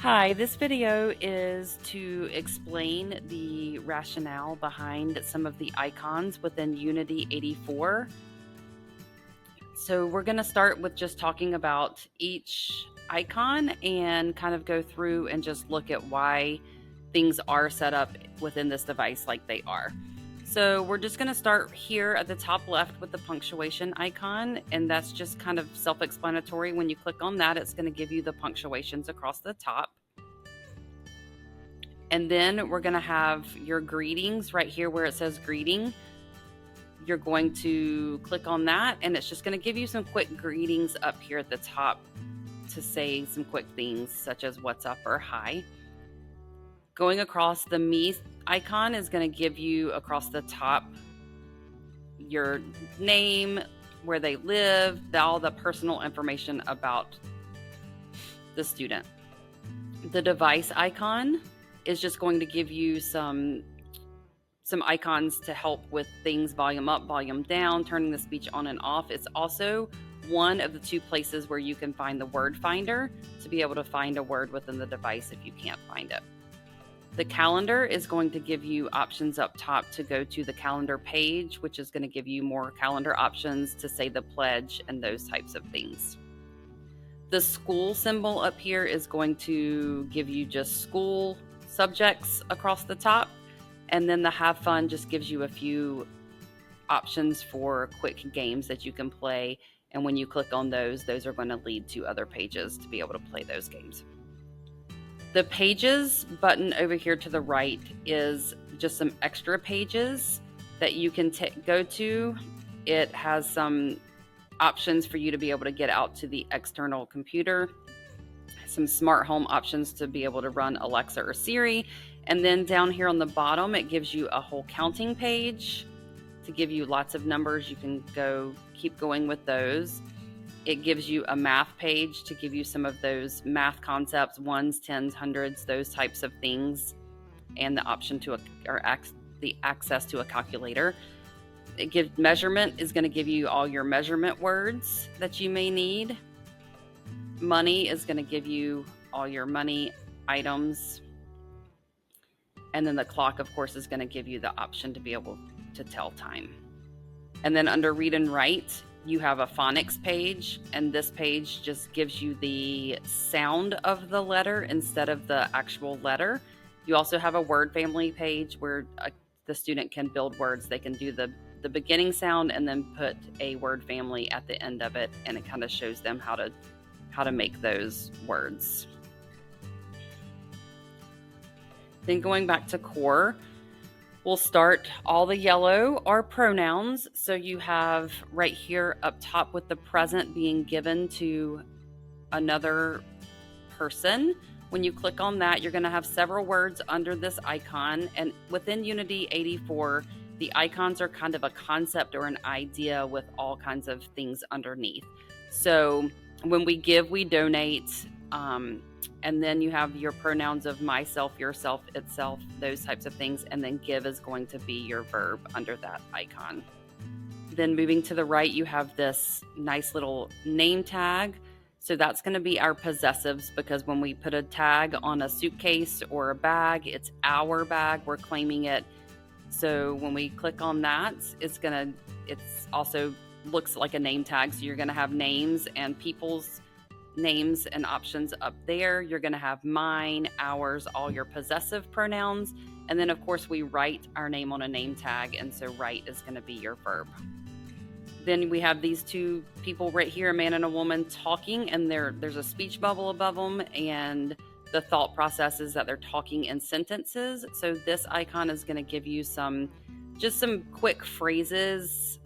Hi, this video is to explain the rationale behind some of the icons within Unity 84. So we're going to start with just talking about each icon and kind of go through and just look at why things are set up within this device like they are. So we're just going to start here at the top left with the punctuation icon, and that's just kind of self-explanatory. When you click on that, it's going to give you the punctuations across the top. And then we're going to have your greetings right here where it says greeting. You're going to click on that, and it's just going to give you some quick greetings up here at the top to say some quick things such as what's up or hi. Going across the me icon is going to give you across the top your name, where they live, all the personal information about the student. The device icon is just going to give you some icons to help with things volume up, volume down, turning the speech on and off. It's also one of the two places where you can find the word finder to be able to find a word within the device if you can't find it. The calendar is going to give you options up top to go to the calendar page, which is going to give you more calendar options to say the pledge and those types of things. The school symbol up here is going to give you just school subjects across the top. And then the have fun just gives you a few options for quick games that you can play. And when you click on those are going to lead to other pages to be able to play those games. The pages button over here to the right is just some extra pages that you can go to. It has some options for you to be able to get out to the external computer, some smart home options to be able to run Alexa or Siri. And then down here on the bottom, it gives you a whole counting page to give you lots of numbers. You can keep going with those. It gives you a math page to give you some of those math concepts, ones, tens, hundreds, those types of things, and the option to the access to a calculator. Measurement is going to give you all your measurement words that you may need. Money is going to give you all your money items. And then the clock, of course, is going to give you the option to be able to tell time. And then under read and write, you have a phonics page, and this page just gives you the sound of the letter instead of the actual letter. You also have a word family page where the student can build words. They can do the beginning sound and then put a word family at the end of it, and it kind of shows them how to make those words. Then going back to core, we'll start. All the yellow are pronouns. So you have right here up top with the present being given to another person. When you click on that, you're going to have several words under this icon. And within Unity 84, the icons are kind of a concept or an idea with all kinds of things underneath. So when we give, we donate. And then you have your pronouns of myself, yourself, itself, those types of things. And then give is going to be your verb under that icon. Then moving to the right, you have this nice little name tag. So that's going to be our possessives, because when we put a tag on a suitcase or a bag, it's our bag. We're claiming it. So when we click on that, it's also looks like a name tag. So you're going to have names and people's names and options up there. You're going to have mine, ours, all your possessive pronouns. And then, of course, we write our name on a name tag. And so write is going to be your verb. Then we have these two people right here, a man and a woman, talking, and there's a speech bubble above them. And the thought process is that they're talking in sentences. So this icon is going to give you some quick phrases.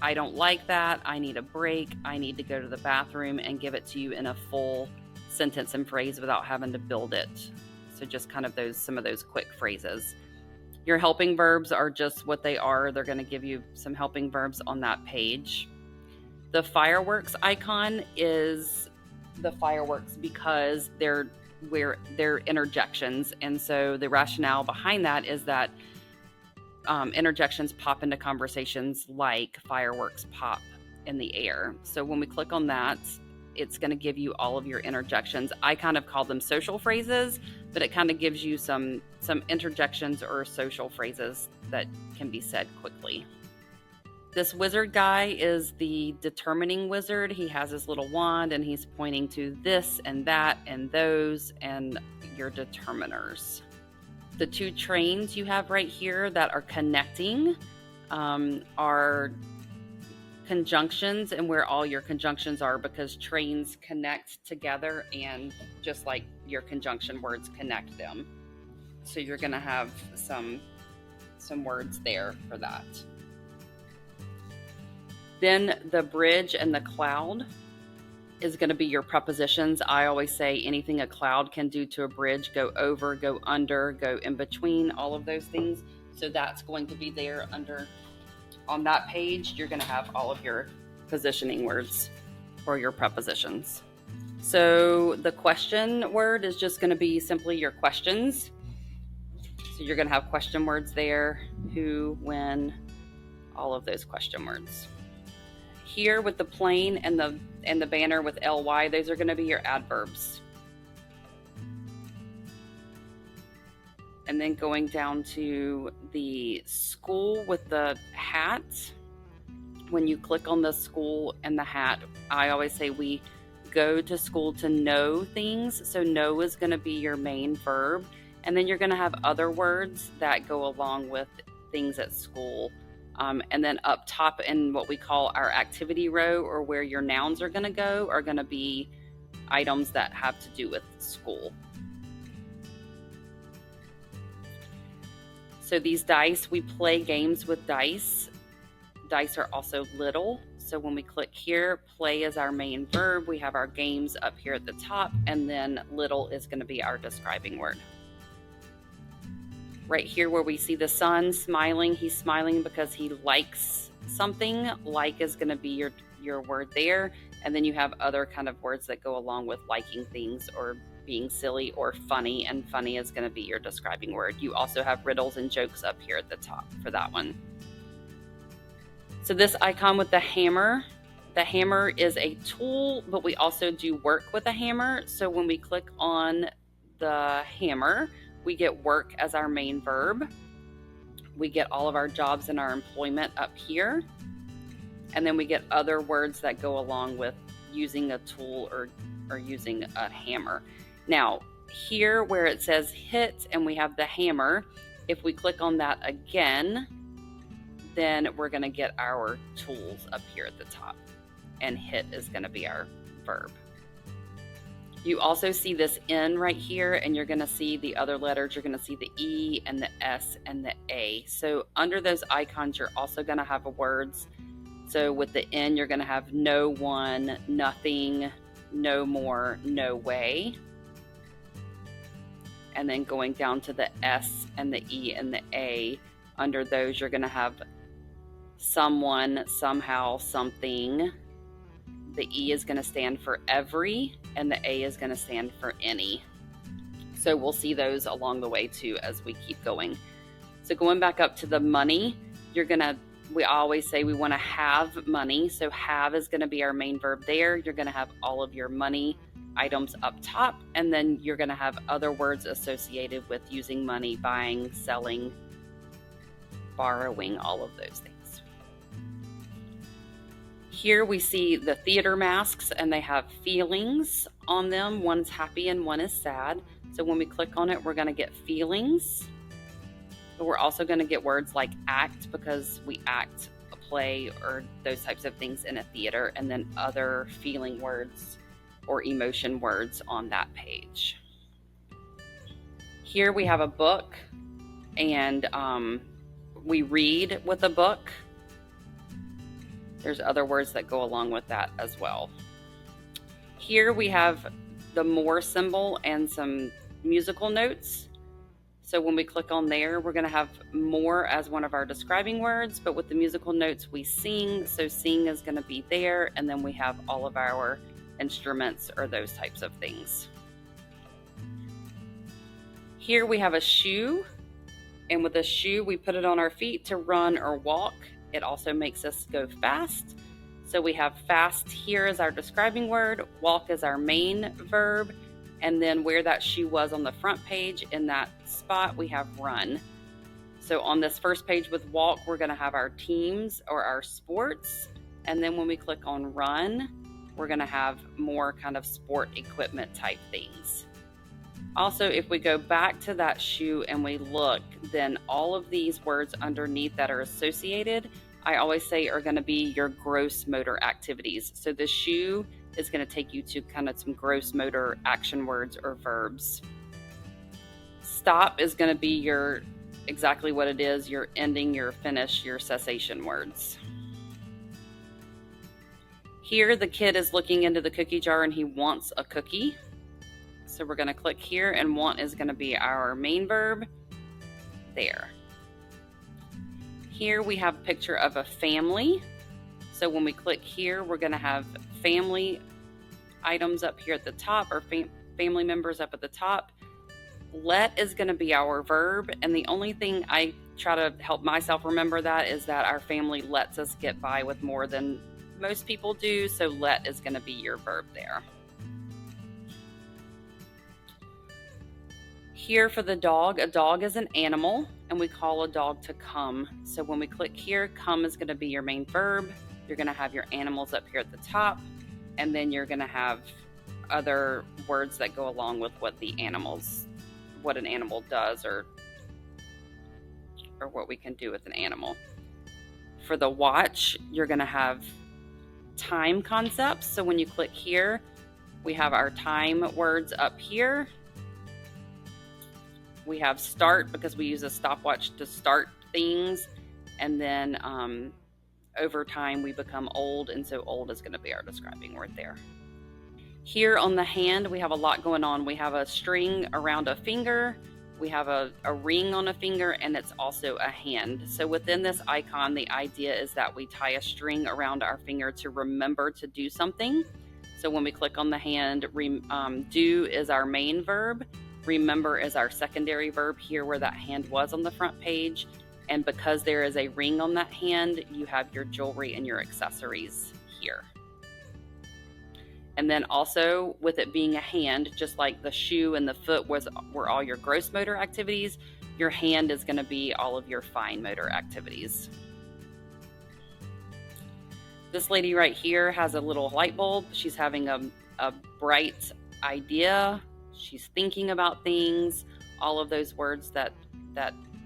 I don't like that. I need a break. I need to go to the bathroom, and give it to you in a full sentence and phrase without having to build it. So just kind of some of those quick phrases. Your helping verbs are just what they are. They're going to give you some helping verbs on that page. The fireworks icon is the fireworks because they're interjections. And so the rationale behind that is that interjections pop into conversations like fireworks pop in the air. So when we click on that, it's going to give you all of your interjections. I kind of call them social phrases, but it kind of gives you some interjections or social phrases that can be said quickly. This wizard guy is the determining wizard. He has his little wand and he's pointing to this and that and those and your determiners. The two trains you have right here that are connecting are conjunctions, and where all your conjunctions are, because trains connect together and just like your conjunction words connect them. So you're going to have some words there for that. Then the bridge and the cloud is going to be your prepositions. I always say anything a cloud can do to a bridge, go over, go under, go in between, all of those things. So that's going to be there under on that page. You're going to have all of your positioning words or your prepositions. So the question word is just going to be simply your questions. So you're going to have question words there, who, when, all of those question words. Here with the plane and the banner with ly, those are going to be your adverbs. And then going down to the school with the hat, when you click on the school and the hat, I always say we go to school to know things. So know is going to be your main verb. And then you're going to have other words that go along with things at school. And then up top in what we call our activity row, or where your nouns are going to go, are going to be items that have to do with school. So these dice, we play games with dice. Dice are also little. So when we click here, play is our main verb. We have our games up here at the top, and then little is going to be our describing word. Right here where we see the sun smiling, he's smiling because he likes something. Like is going to be your word there. And then you have other kind of words that go along with liking things or being silly or funny, and funny is going to be your describing word. You also have riddles and jokes up here at the top for that one. So this icon with the hammer is a tool, but we also do work with a hammer. So when we click on the hammer, we get work as our main verb. We get all of our jobs and our employment up here. And then we get other words that go along with using a tool or using a hammer. Now, here where it says hit and we have the hammer, if we click on that again, then we're going to get our tools up here at the top. And hit is going to be our verb. You also see this N right here, and you're going to see the other letters. You're going to see the E and the S and the A. So under those icons, you're also going to have words. So with the N, you're going to have no one, nothing, no more, no way. And then going down to the S and the E and the A, under those, you're going to have someone, somehow, something. The E is going to stand for every, and the A is going to stand for any. So we'll see those along the way too as we keep going. So going back up to the money, we always say we want to have money. So have is going to be our main verb there. You're going to have all of your money items up top, and then you're going to have other words associated with using money, buying, selling, borrowing, all of those things. Here we see the theater masks, and they have feelings on them. One's happy and one is sad. So when we click on it, we're going to get feelings. But we're also going to get words like act, because we act a play or those types of things in a theater, and then other feeling words or emotion words on that page. Here we have a book, and we read with a book. There's other words that go along with that as well. Here we have the more symbol and some musical notes. So when we click on there, we're going to have more as one of our describing words, but with the musical notes we sing. So sing is going to be there, and then we have all of our instruments or those types of things. Here we have a shoe, and with a shoe we put it on our feet to run or walk. It also makes us go fast. So we have fast here as our describing word, walk as our main verb, and then where that shoe was on the front page, in that spot, we have run. So on this first page with walk, we're going to have our teams or our sports. And then when we click on run, we're going to have more kind of sport equipment type things. Also, if we go back to that shoe and we look, then all of these words underneath that are associated, I always say are going to be your gross motor activities. So the shoe is going to take you to kind of some gross motor action words or verbs. Stop is going to be your exactly what it is, your ending, your finish, your cessation words. Here, the kid is looking into the cookie jar and he wants a cookie. So we're going to click here, and want is going to be our main verb there. Here we have a picture of a family. So when we click here, we're going to have family items up here at the top, or family members up at the top. Let is going to be our verb, and the only thing I try to help myself remember that is that our family lets us get by with more than most people do, so let is going to be your verb there. Here for the dog, a dog is an animal, and we call a dog to come. So when we click here, come is going to be your main verb. You're going to have your animals up here at the top, and then you're going to have other words that go along with what an animal does, or what we can do with an animal. For the watch, you're going to have time concepts. So when you click here, we have our time words up here. We have start because we use a stopwatch to start things, and then over time we become old, and so old is going to be our describing word there. Here on the hand, we have a lot going on. We have a string around a finger, we have a ring on a finger, and it's also a hand. So within this icon, the idea is that we tie a string around our finger to remember to do something. So when we click on the hand, do is our main verb. Remember is our secondary verb here where that hand was on the front page. And because there is a ring on that hand, you have your jewelry and your accessories here. And then also with it being a hand, just like the shoe and the foot were all your gross motor activities, your hand is going to be all of your fine motor activities. This lady right here has a little light bulb. She's having a bright idea. She's thinking about things, all of those words that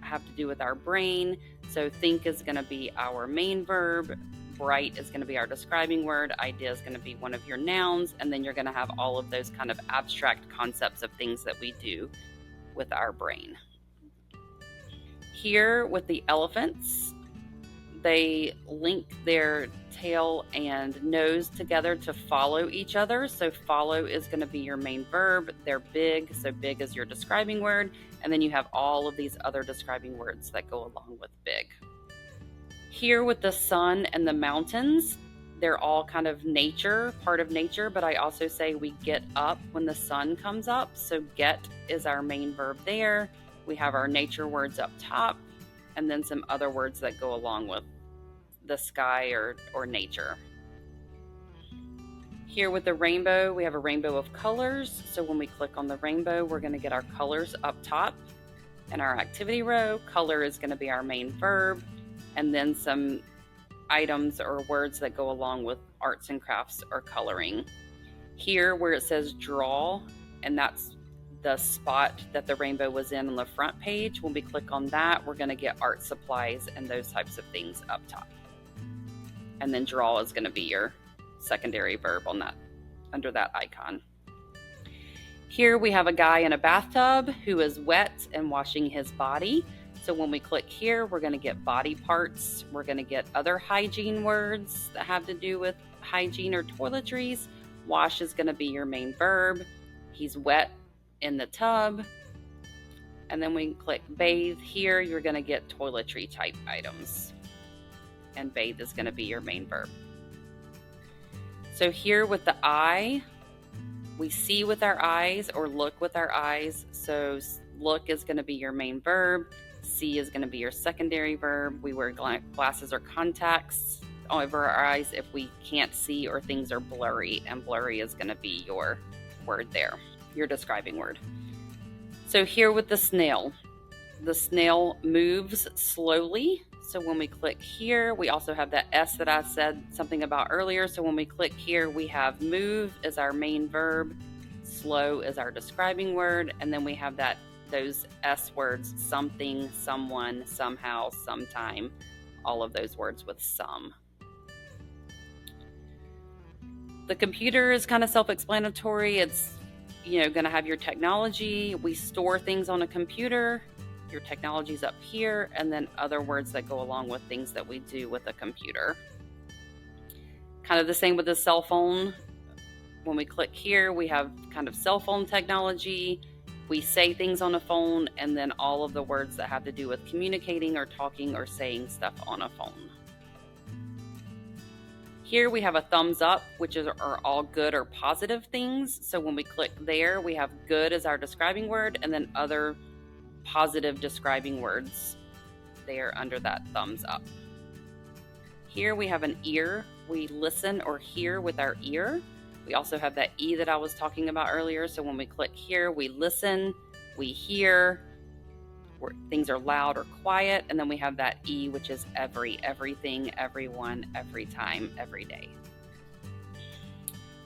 have to do with our brain. So think is going to be our main verb. Bright is going to be our describing word. Idea is going to be one of your nouns. And then you're going to have all of those kind of abstract concepts of things that we do with our brain. Here with the elephants, they link their tail and nose together to follow each other. So follow is going to be your main verb. They're big, so big is your describing word. And then you have all of these other describing words that go along with big. Here with the sun and the mountains, they're all kind of part of nature, but I also say we get up when the sun comes up. So get is our main verb there. We have our nature words up top, and then some other words that go along with the sky or nature. Here with the rainbow, we have a rainbow of colors. So when we click on the rainbow, we're going to get our colors up top. In our activity row, color is going to be our main verb, and then some items or words that go along with arts and crafts or coloring. Here where it says draw, and that's the spot that the rainbow was in on the front page, when we click on that, we're going to get art supplies and those types of things up top. And then draw is going to be your secondary verb on that, under that icon. Here we have a guy in a bathtub who is wet and washing his body. So when we click here, we're going to get body parts. We're going to get other hygiene words that have to do with hygiene or toiletries. Wash is going to be your main verb. He's wet in the tub. And then we click bathe here, you're going to get toiletry type items. And bathe is going to be your main verb. So here with the eye, we see with our eyes or look with our eyes. So look is going to be your main verb. See is going to be your secondary verb. We wear glasses or contacts. over our eyes if we can't see or things are blurry, and blurry is going to be your word there, your describing word. So here with the snail moves slowly. So when we click here, we also have that S that I said something about earlier. So when we click here, we have move is our main verb, slow is our describing word, and then we have those S words, something, someone, somehow, sometime, all of those words with some. The computer is kind of self-explanatory. It's going to have your technology. We store things on a computer. Your technology's up here, and then other words that go along with things that we do with a computer. Kind of the same with the cell phone. When we click here, we have kind of cell phone technology. We say things on a phone, and then all of the words that have to do with communicating or talking or saying stuff on a phone. Here we have a thumbs up, which are all good or positive things. So when we click there, we have good as our describing word, and then other positive describing words there under that thumbs up. Here we have an ear. We listen or hear with our ear. We also have that E that I was talking about earlier. So when we click here, we listen, we hear, where things are loud or quiet, and then we have that E, which is everything, everyone, every time, every day.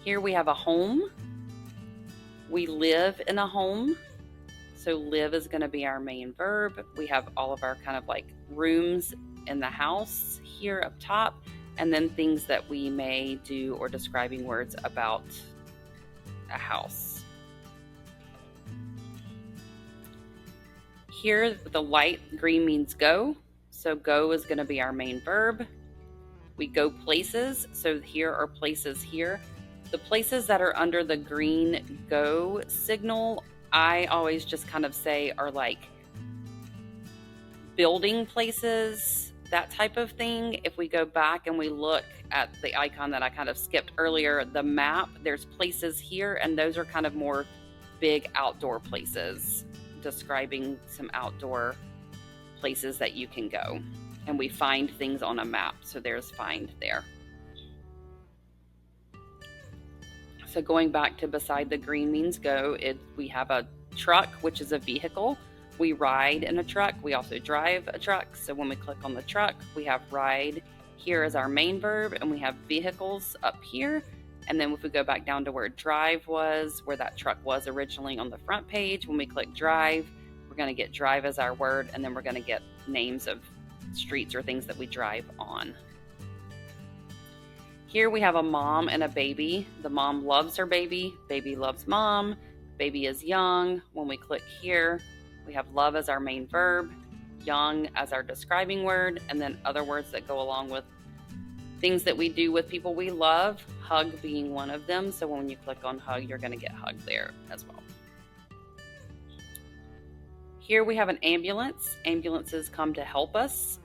Here we have a home. We live in a home. So live is going to be our main verb. We have all of our kind of like rooms in the house here up top, and then things that we may do or describing words about a house. Here the light green means go. So go is going to be our main verb. We go places. So here are places here. The places that are under the green go signal, I always just kind of say are like building places, that type of thing. If we go back and we look at the icon that I kind of skipped earlier, the map, there's places here, and those are kind of more big outdoor places, describing some outdoor places that you can go. And we find things on a map, so there's find there. So going back to beside the green means go, we have a truck, which is a vehicle. We ride in a truck. We also drive a truck. So when we click on the truck, we have ride here as our main verb, and we have vehicles up here. And then if we go back down to where drive was, where that truck was originally on the front page, when we click drive, we're going to get drive as our word, and then we're going to get names of streets or things that we drive on. Here we have a mom and a baby. The mom loves her baby. Baby loves mom. Baby is young. When we click here, we have love as our main verb, young as our describing word, and then other words that go along with things that we do with people we love, hug being one of them. So when you click on hug, you're going to get hug there as well. Here we have an ambulance. Ambulances come to help us,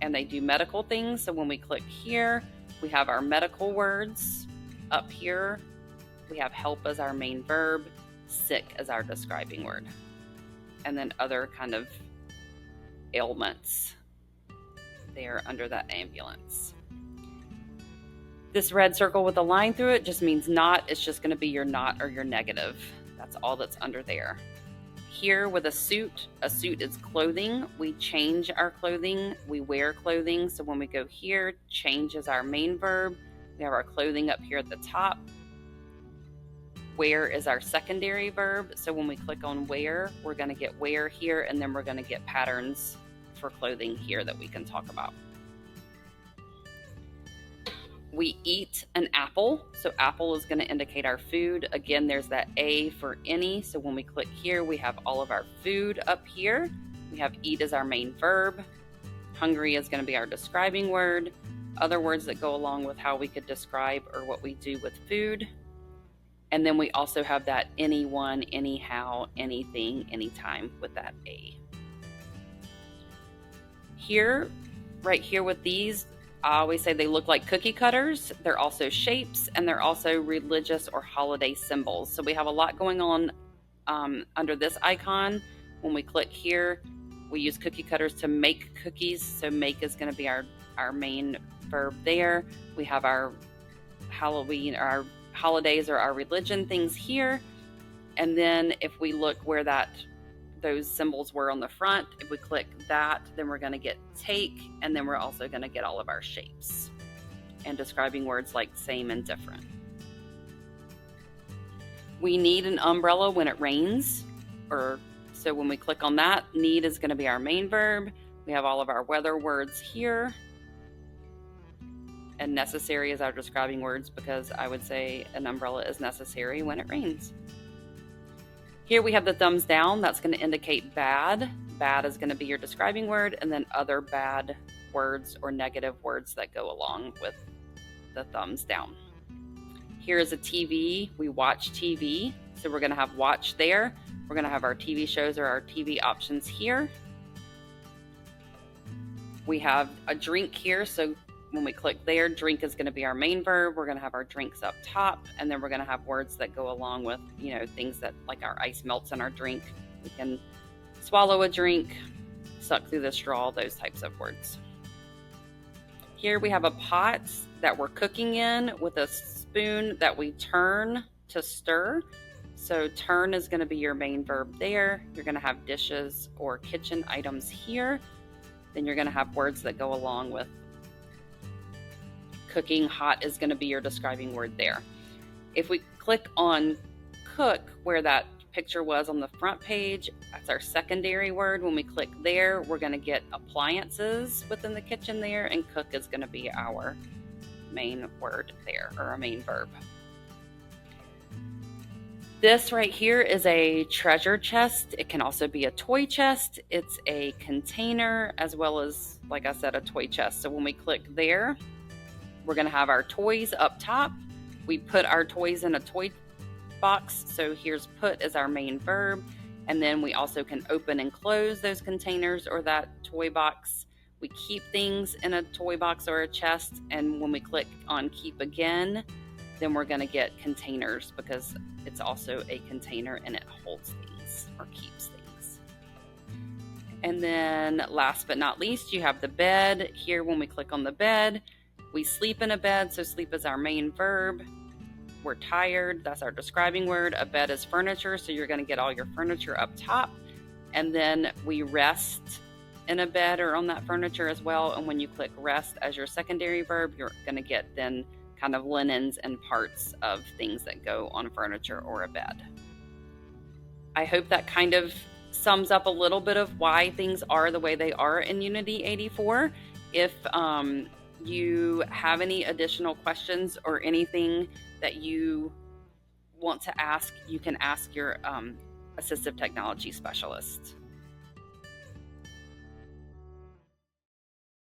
and they do medical things. So when we click here, we have our medical words. Up here, we have help as our main verb, sick as our describing word, and then other kind of ailments there under that ambulance. This red circle with a line through it just means not. It's just going to be your not or your negative. That's all that's under there. Here with a suit is clothing. We change our clothing. We wear clothing. So when we go here, change is our main verb. We have our clothing up here at the top. Wear is our secondary verb. So when we click on wear, we're going to get wear here, and then we're going to get patterns for clothing here that we can talk about. We eat an apple. So apple is going to indicate our food. Again, there's that A for any. So when we click here, we have all of our food up here. We have eat as our main verb. Hungry is going to be our describing word. Other words that go along with how we could describe or what we do with food. And then we also have that anyone, anyhow, anything, anytime with that A. Here, right here with these, I always say they look like cookie cutters. They're also shapes, and they're also religious or holiday symbols. So we have a lot going on under this icon. When we click here, we use cookie cutters to make cookies. So make is going to be our main verb there. We have our Halloween, or our holidays, or our religion things here. And then if we look where those symbols were on the front, if we click that, then we're going to get take, and then we're also going to get all of our shapes and describing words like same and different. We need an umbrella when it rains, so when we click on that, need is going to be our main verb. We have all of our weather words here, and necessary is our describing words, because I would say an umbrella is necessary when it rains. Here we have the thumbs down. That's going to indicate bad. Bad is going to be your describing word, and then other bad words or negative words that go along with the thumbs down. Here is a TV. We watch TV, so we're going to have watch there. We're going to have our TV shows or our TV options here. We have a drink here, so when we click there, drink is going to be our main verb. We're going to have our drinks up top, and then we're going to have words that go along with, things that, like our ice melts in our drink. We can swallow a drink, suck through the straw, those types of words. Here we have a pot that we're cooking in with a spoon that we turn to stir. So turn is going to be your main verb there. You're going to have dishes or kitchen items here. Then you're going to have words that go along with cooking. Hot is going to be your describing word there. If we click on cook, where that picture was on the front page, that's our secondary word. When we click there, we're going to get appliances within the kitchen there, and cook is going to be our main word there, or our main verb. This right here is a treasure chest. It can also be a toy chest. It's a container as well as, like I said, a toy chest. So when we click there, we're going to have our toys up top. We put our toys in a toy box. So here's put as our main verb. And then we also can open and close those containers or that toy box. We keep things in a toy box or a chest. And when we click on keep again, then we're going to get containers, because it's also a container and it holds things or keeps things. And then last but not least, you have the bed. Here, when we click on the bed, we sleep in a bed. So sleep is our main verb. We're tired. That's our describing word. A bed is furniture. So you're going to get all your furniture up top. And then we rest in a bed or on that furniture as well. And when you click rest as your secondary verb, you're going to get then kind of linens and parts of things that go on furniture or a bed. I hope that kind of sums up a little bit of why things are the way they are in Unity 84. If you have any additional questions or anything that you want to ask, you can ask your assistive technology specialist.